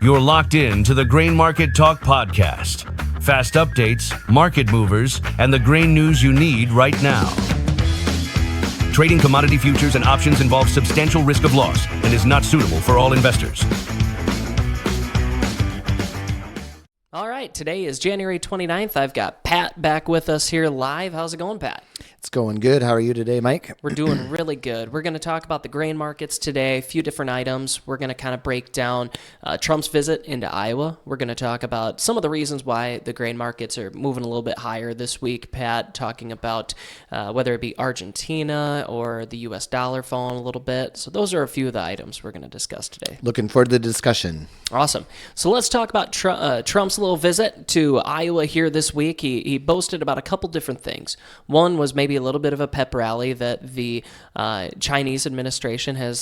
You're locked in to the Grain Market Talk podcast. Fast updates, market movers, and the grain news you need right now. Trading commodity futures and options involves substantial risk of loss and is not suitable for all investors. All right, today is January 29th. I've got Pat back with us here live. How's it going, Pat? It's going good. How are you today, Mike? We're doing really good. We're going to talk about the grain markets today, a few different items. We're going to kind of break down Trump's visit into Iowa. We're going to talk about some of the reasons why the grain markets are moving a little bit higher this week. Pat talking about whether it be Argentina or the U.S. dollar falling a little bit. So those are a few of the items we're going to discuss today. Looking forward to the discussion. Awesome. So let's talk about Trump's little visit to Iowa here this week. He boasted about a couple different things. One was maybe a little bit of a pep rally that the Chinese administration has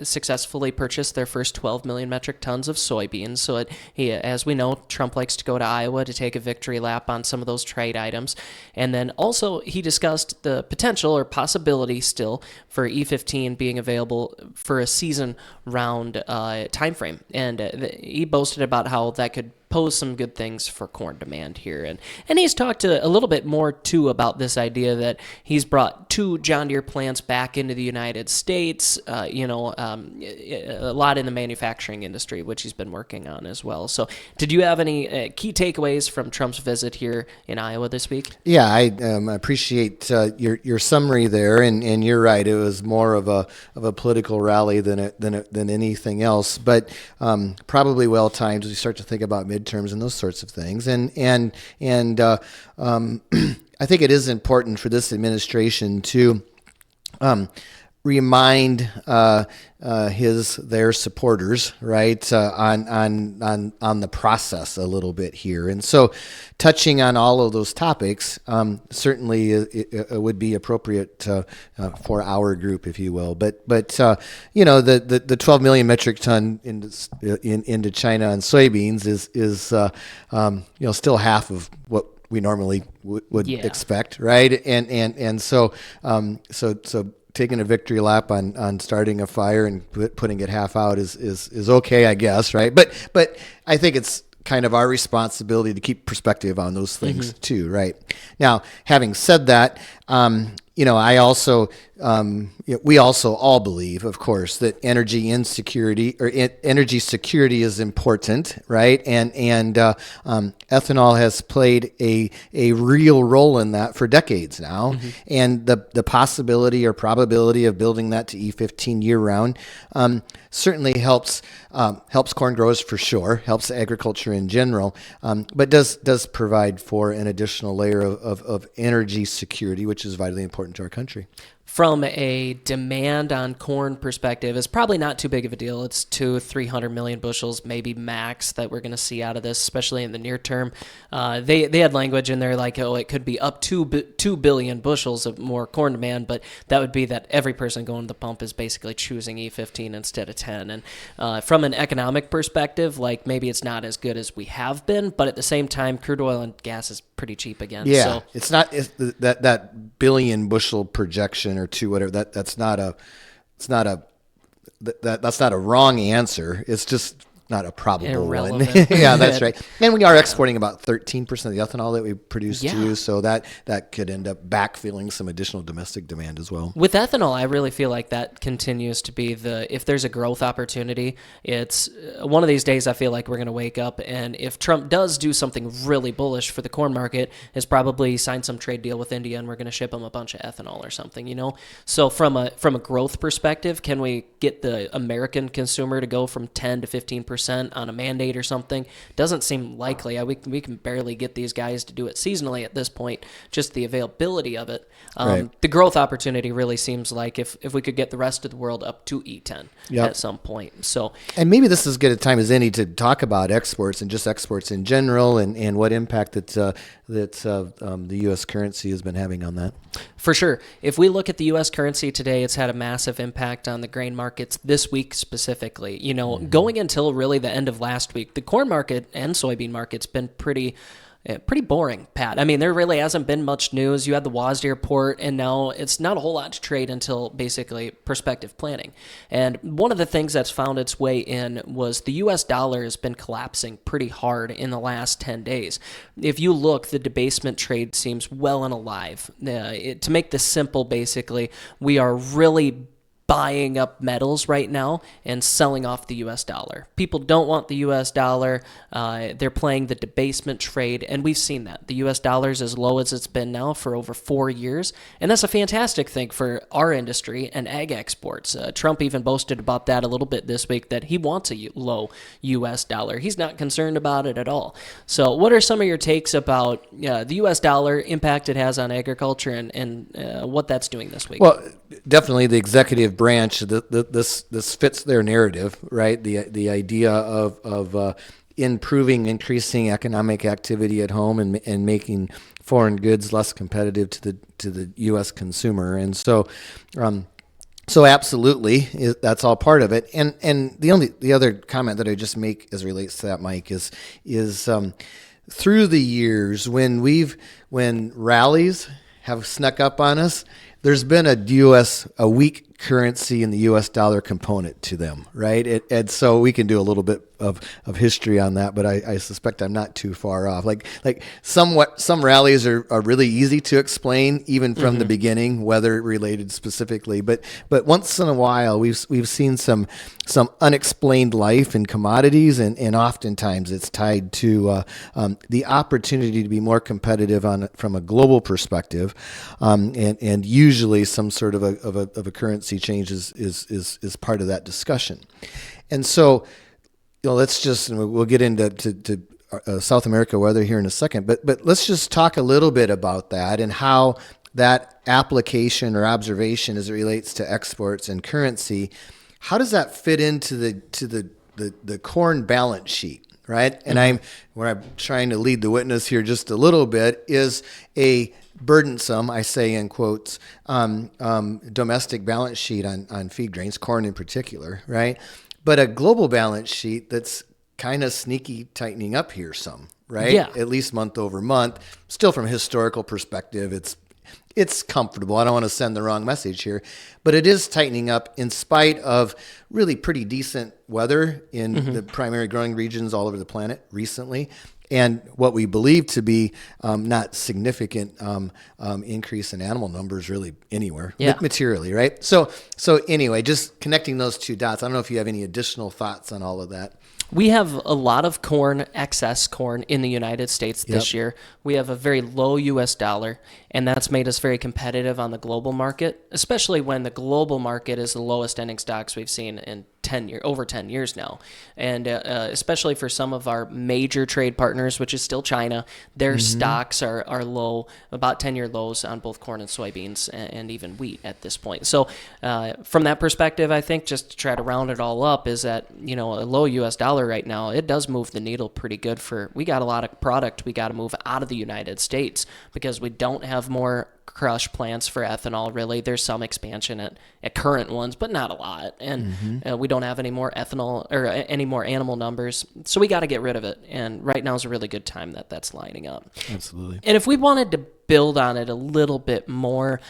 successfully purchased their first 12 million metric tons of soybeans. So as we know, Trump likes to go to Iowa to take a victory lap on some of those trade items. And then also he discussed the potential or possibility still for E15 being available for a season-round time frame. And he boasted about how that could pose some good things for corn demand here. And he's talked a little bit more, too, about this idea that he's brought 2 John Deere plants back into the United States, a lot in the manufacturing industry, which he's been working on as well. So did you have any key takeaways from Trump's visit here in Iowa this week? Yeah, I appreciate your summary there, and you're right. It was more of a political rally than anything else, but probably well timed as we start to think about midterms and those sorts of things. And I think it is important for this administration to remind their supporters, right, on the process a little bit here. And so touching on all of those topics certainly it would be appropriate for our group, if you will. But the 12 million metric ton into China on soybeans is still half of what we normally would expect, right? And so taking a victory lap on starting a fire and putting it half out is okay, I guess, right? But I think it's kind of our responsibility to keep perspective on those things too, right? Now, having said that, I also we also all believe, of course, that energy insecurity or energy security is important, right? And ethanol has played a real role in that for decades now, and the possibility or probability of building that to E15 year round certainly helps corn growers for sure, helps agriculture in general, but does provide for an additional layer of energy security, which is vitally important to our country. From a demand on corn perspective, it's probably not too big of a deal. It's 200-300 million bushels, maybe max, that we're going to see out of this, especially in the near term. They had language in there like, it could be up to 2 billion bushels of more corn demand, but that would be that every person going to the pump is basically choosing E15 instead of 10. And from an economic perspective, like maybe it's not as good as we have been, but at the same time, crude oil and gas is pretty cheap again. Yeah, so it's not that billion bushel projection or two, whatever. That's not a wrong answer. It's just not a probable one. Yeah, that's right. And we are exporting about 13% of the ethanol that we produce too, so that could end up backfilling some additional domestic demand as well. With ethanol, I really feel like that continues to be if there's a growth opportunity, it's one of these days I feel like we're going to wake up, and if Trump does do something really bullish for the corn market, is probably sign some trade deal with India and we're going to ship them a bunch of ethanol or something, So from a growth perspective, can we get the American consumer to go from 10 to 15% on a mandate or something? Doesn't seem likely. We can barely get these guys to do it seasonally at this point, just the availability of it. Right. The growth opportunity really seems like if we could get the rest of the world up to E10 at some point. So, and maybe this is as good a time as any to talk about exports and just exports in general and what impact that the U.S. currency has been having on that. For sure. If we look at the U.S. currency today, it's had a massive impact on the grain markets this week specifically. Going until really the end of last week, the corn market and soybean market's been pretty Pretty boring, Pat. I mean, there really hasn't been much news. You had the WASD report, and now it's not a whole lot to trade until basically prospective planning. And one of the things that's found its way in was the U.S. dollar has been collapsing pretty hard in the last 10 days. If you look, the debasement trade seems well and alive. To make this simple, basically, we are really buying up metals right now and selling off the U.S. dollar. People don't want the U.S. dollar. They're playing the debasement trade, and we've seen that. The U.S. dollar is as low as it's been now for over 4 years, and that's a fantastic thing for our industry and ag exports. Trump even boasted about that a little bit this week, that he wants a low U.S. dollar. He's not concerned about it at all. So what are some of your takes about the U.S. dollar impact it has on agriculture and what that's doing this week? Well, definitely the executive branch. This fits their narrative, right? The idea of increasing economic activity at home and making foreign goods less competitive to the U.S. consumer, and so absolutely that's all part of it. And the other comment that I just make as it relates to that, Mike, is through the years when rallies have snuck up on us, there's been a weak currency in the U.S. dollar component to them, right? And so we can do a little bit of history on that, but I suspect I'm not too far off. Like some rallies are really easy to explain, even from the beginning, weather related specifically. But once in a while, we've seen some unexplained life in commodities, and oftentimes it's tied to the opportunity to be more competitive from a global perspective, and usually some sort of a currency change is part of that discussion. And so, we'll get into South America weather here in a second, but let's just talk a little bit about that and how that application or observation as it relates to exports and currency, how does that fit into the corn balance sheet, right? And where I'm trying to lead the witness here just a little bit is a burdensome, I say in quotes, domestic balance sheet on feed grains, corn in particular, right? But a global balance sheet that's kind of sneaky tightening up here some, right? Yeah. At least month over month. Still from a historical perspective, it's comfortable. I don't want to send the wrong message here, but it is tightening up in spite of really pretty decent weather in the primary growing regions all over the planet recently. And what we believe to be not significant increase in animal numbers really anywhere, materially, right? So anyway, just connecting those two dots. I don't know if you have any additional thoughts on all of that. We have a lot of excess corn in the United States this year. We have a very low U.S. dollar, and that's made us very competitive on the global market, especially when the global market is the lowest ending stocks we've seen in over 10 years now. And especially for some of our major trade partners, which is still China, their stocks are low, about 10-year lows on both corn and soybeans and even wheat at this point. So from that perspective, I think just to try to round it all up is that, a low U.S. dollar right now, it does move the needle pretty good we got a lot of product we got to move out of the United States because we don't have more crush plants for ethanol. Really, there's some expansion at current ones, but not a lot. And we don't have any more ethanol or any more animal numbers, so we got to get rid of it. And right now is a really good time that's lining up. Absolutely. And if we wanted to build on it a little bit more,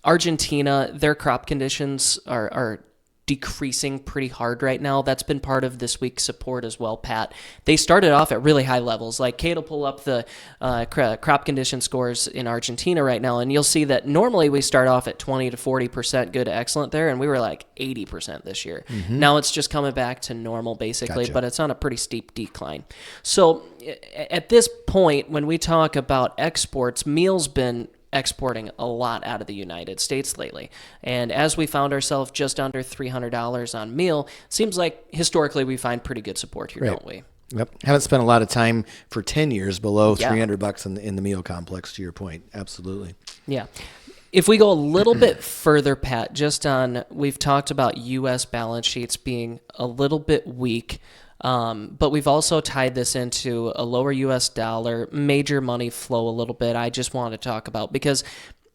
Argentina, their crop conditions are decreasing pretty hard right now. That's been part of this week's support as well, Pat. They started off at really high levels. Like Kate will pull up the crop condition scores in Argentina right now, and you'll see that normally we start off at 20 to 40% good to excellent there, and we were like 80% this year. Now it's just coming back to normal basically, but it's on a pretty steep decline. So at this point, when we talk about exports, meal's been exporting a lot out of the United States lately. And as we found ourselves just under $300 on meal, seems like historically we find pretty good support here, don't we? Yep. Haven't spent a lot of time for 10 years below $300 in the meal complex, to your point. Absolutely. Yeah. If we go a little bit further, Pat, we've talked about U.S. balance sheets being a little bit weak. But we've also tied this into a lower U.S. dollar, major money flow a little bit. I just want to talk about because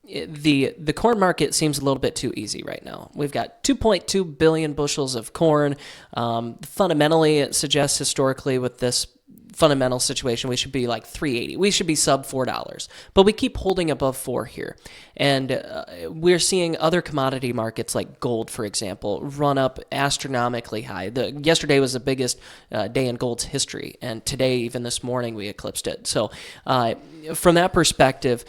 the corn market seems a little bit too easy right now. We've got 2.2 billion bushels of corn. Fundamentally, it suggests historically with this fundamental situation, we should be like $3.80. We should be sub $4, but we keep holding above 4 here. And we're seeing other commodity markets like gold, for example, run up astronomically high. Yesterday was the biggest day in gold's history, and today, even this morning, we eclipsed it. So from that perspective,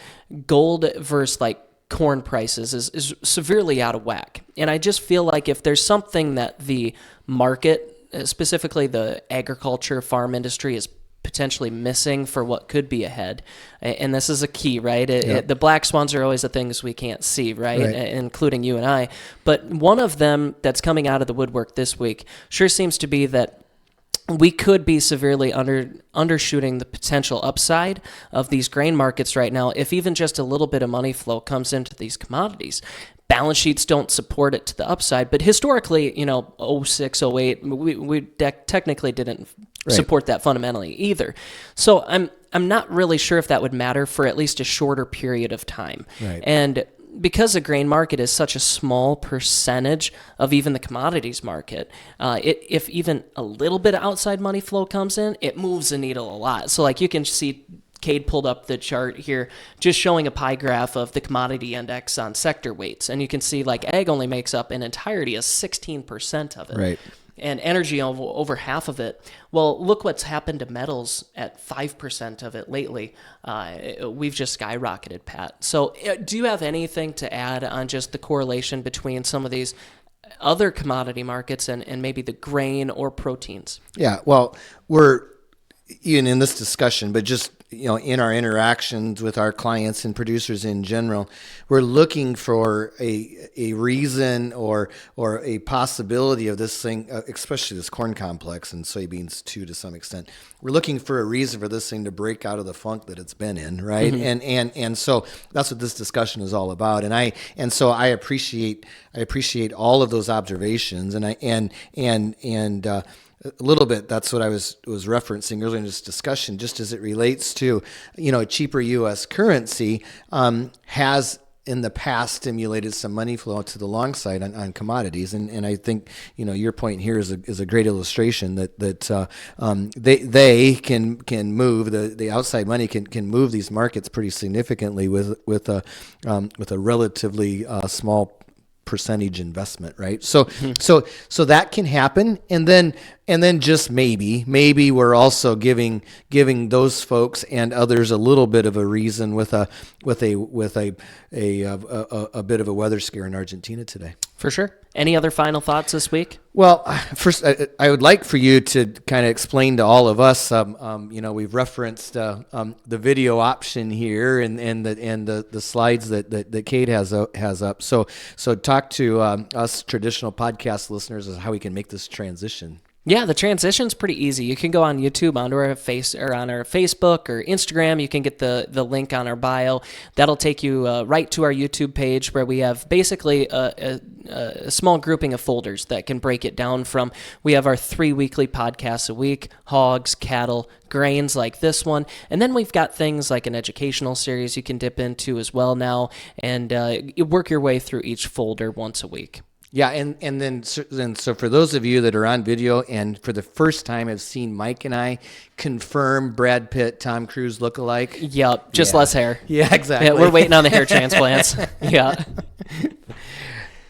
gold versus like corn prices is severely out of whack. And I just feel like if there's something that the market, specifically the agriculture farm industry, is potentially missing for what could be ahead, and this is a key, right? The black swans are always the things we can't see, right? Including you and I. But one of them that's coming out of the woodwork this week sure seems to be that we could be severely undershooting the potential upside of these grain markets right now if even just a little bit of money flow comes into these commodities. Balance sheets don't support it to the upside, but historically, 06, 08, we technically didn't support that fundamentally either. So I'm not really sure if that would matter for at least a shorter period of time. Right. And because the grain market is such a small percentage of even the commodities market, if even a little bit of outside money flow comes in, it moves the needle a lot. So like you can see, Cade pulled up the chart here, just showing a pie graph of the commodity index on sector weights. And you can see like ag only makes up an entirety of 16% of it. Right. And energy over half of it. Well, look what's happened to metals at 5% of it lately. We've just skyrocketed, Pat. So do you have anything to add on just the correlation between some of these other commodity markets and maybe the grain or proteins? Yeah, well, we're even in this discussion, but just in our interactions with our clients and producers in general, we're looking for a reason or a possibility of this thing, especially this corn complex and soybeans too, to some extent. We're looking for a reason for this thing to break out of the funk that it's been in, right? Mm-hmm. And so that's what this discussion is all about. And so I appreciate all of those observations, and a little bit, that's what I was referencing earlier in this discussion, just as it relates to, a cheaper U.S. currency has in the past stimulated some money flow to the long side on commodities. And I think, your point here is a great illustration that they can move, the outside money can move these markets pretty significantly with a relatively small percentage investment, right? So that can happen, and then just maybe we're also giving those folks and others a little bit of a reason with a bit of a weather scare in Argentina today. For sure. Any other final thoughts this week? Well, first, I would like for you to kind of explain to all of us. We've referenced the video option here and the slides that Cade has up. So talk to us traditional podcast listeners as how we can make this transition. Yeah, the transition's pretty easy. You can go on YouTube, onto our on our Facebook or Instagram. You can get the link on our bio. That'll take you right to our YouTube page, where we have basically a small grouping of folders that can break it down from. We have our 3 weekly podcasts a week: hogs, cattle, grains like this one, and then we've got things like an educational series you can dip into as well now, and you work your way through each folder once a week. Yeah, and then so for those of you that are on video and for the first time have seen Mike and I confirm Brad Pitt, Tom Cruise look-alike. Yep, just less hair. Yeah, exactly. Yeah, we're waiting on the hair transplants. Yeah.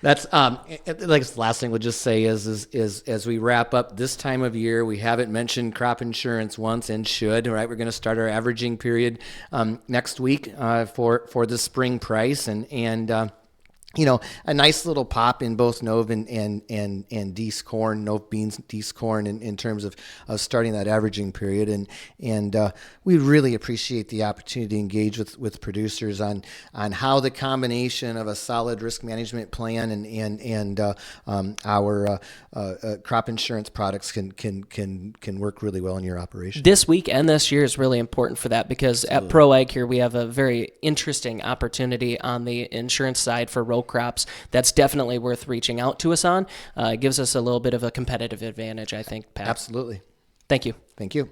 That's like the last thing we'll just say is as we wrap up this time of year, we haven't mentioned crop insurance once and should, right? We're going to start our averaging period next week for the spring price and a nice little pop in both Nove and Dees corn, Nove beans, Dees corn in terms of starting that averaging period. And we really appreciate the opportunity to engage with producers on how the combination of a solid risk management plan and our crop insurance products can work really well in your operation. This week and this year is really important for that, because Absolutely. At Pro Ag here, we have a very interesting opportunity on the insurance side for row crops that's definitely worth reaching out to us on. It gives us a little bit of a competitive advantage, I think, Pat. Absolutely. Thank you. Thank you.